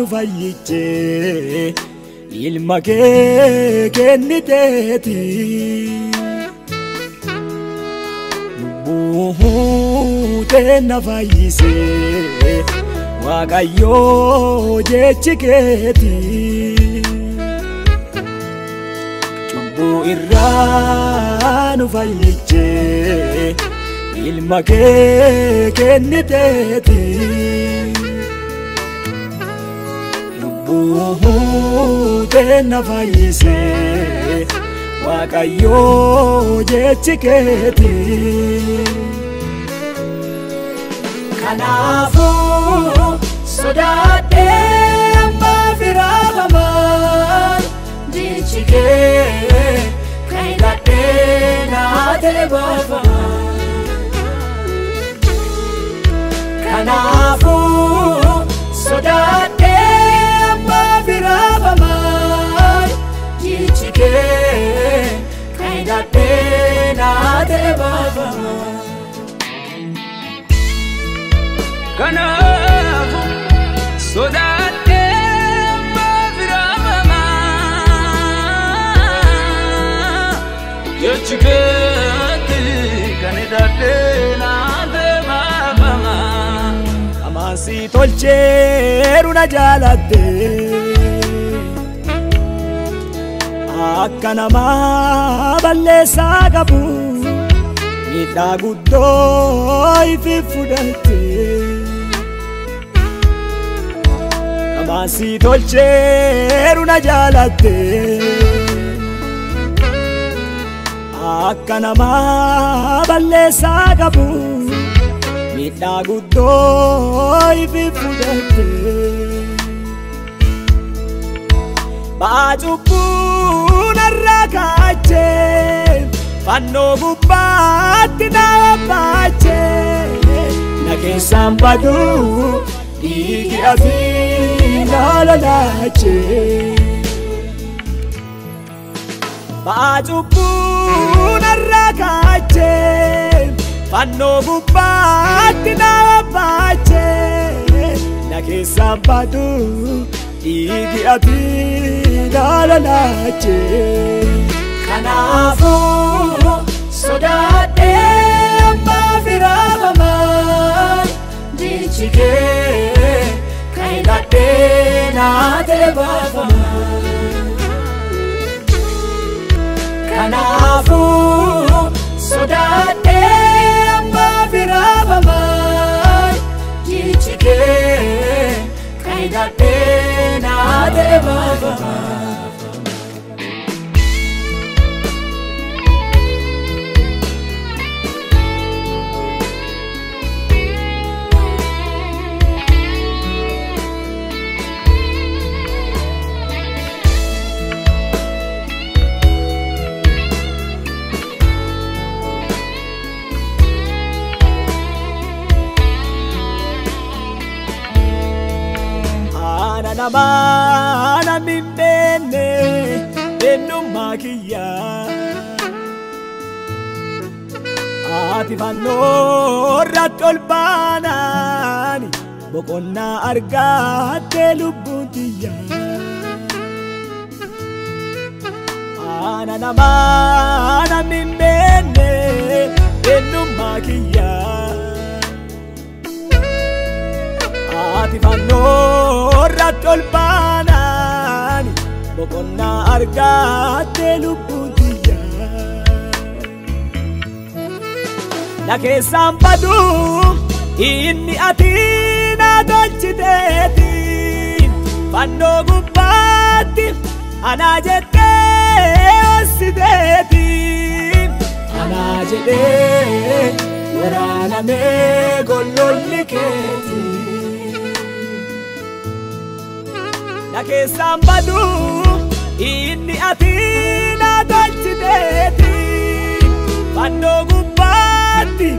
nu fayyiche ilma kee kenniteeti lubbuu teenna fayyise Waaqayyo jechi keeti cubbuu irraa nu fayyiche ilma kee kenniteeti lubbuu teenna fayyise Waaqayyo jechi keeti Kanaafuu sodaadhee ammaa firaafamaan jechi kee kan hidhadhee naa ta'e baafamaan Kanaafuu sodaadhee ammaa firaafamaan jechi kee kan hidhadhee naa ta'e baafamaan Kanaafuu sodaadhee ammaa firaafamaan jechi kee kan hidhadhee naa ta'e baafamaan Amaasi tolcheeru na jaalatte akka namaa balleessaa qabu miidhaa guddoo ifi fudhatte Amaasi tolcheeru na jaalatte akka namaa balleessaa qabu miidhaa guddoo ifi fudhatte Ba'aa cubbuu narraa kaachee fannoo gubbaatti na baachee na keessaan badu dhiigi afii na lolaachee Ba'aa cubbuu narraa kaachee fannoo gubbaatti na baachee na keessaan badu dhiigi afii na lolaachee Kanaafuu sodaadhee ammaa firaafamaan jechi kee kan hidhadhee naa ta'e baafamaan Kanaafuu sodaadhee ammaa firaafamaan jechi kee kan hidhadhee naa ta'e baafamaan Namana mimbene ennummaa kiyyaa ati fannoorratti ol baanaani boqonnaa argatte lubbuun tiyyaa Ana namana mimbene ennummaa kiyyaa ati fannoorratti ol baanaani boqonnaa argatte lubbuun tiyyaa na keessaan badu inni ati na tolchiteeti fannoo gubbaatti anaa jettee ossiteeti anaa jedhee waraanamee gollolli keeti na keessaan badu inni ati na tolchiteeti fannoo gubbaatti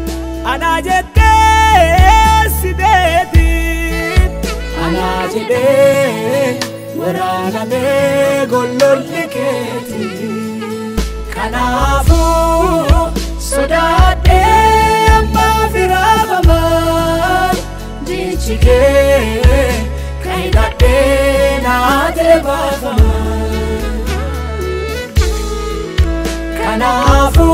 anaa jettee ossiteeti anaa jedhee waraanamee gollolli keeti kanaafuu sodaadhee ammaa firaafamaan jechi kee kan hidhadhee baafama. Kanaafu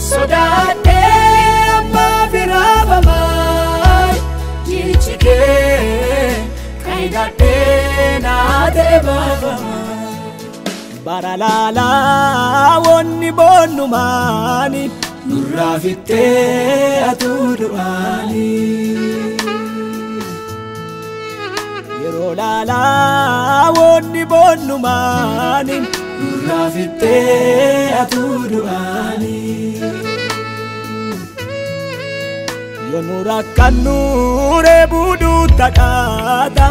sodaadhee ammaaf raafama. Jichikee kan hidhadhee naatee baafama. Baralaalaa wonni boonnumaani nurraa fittee atuu du'aani. Yeroo laalaa wonni boonnumaani nurraa fittee atuu du'aani. Yoo nu rakkannu reebuu duutadhaata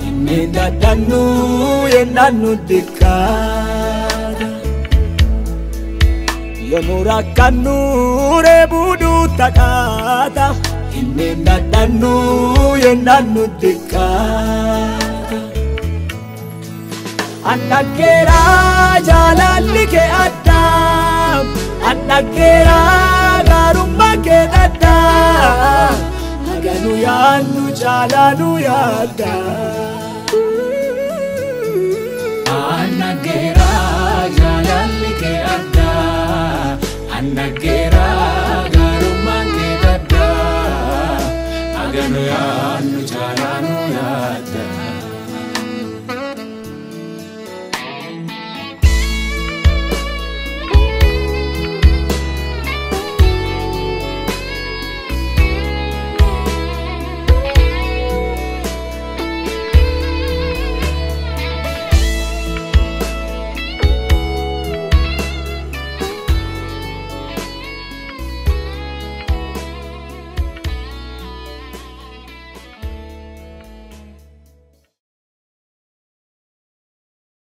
inni dadhannu yennaan nu dikkaata. Yoo nu rakkannu reebuu duutadhaata inni dadhannu yennaan nu dikkaata. Annaggeeraa jaalalli kee addaa, annaggeeraa gaarummaa kee daddaa. Haganu yaadnu caalaa nu yaaddaa.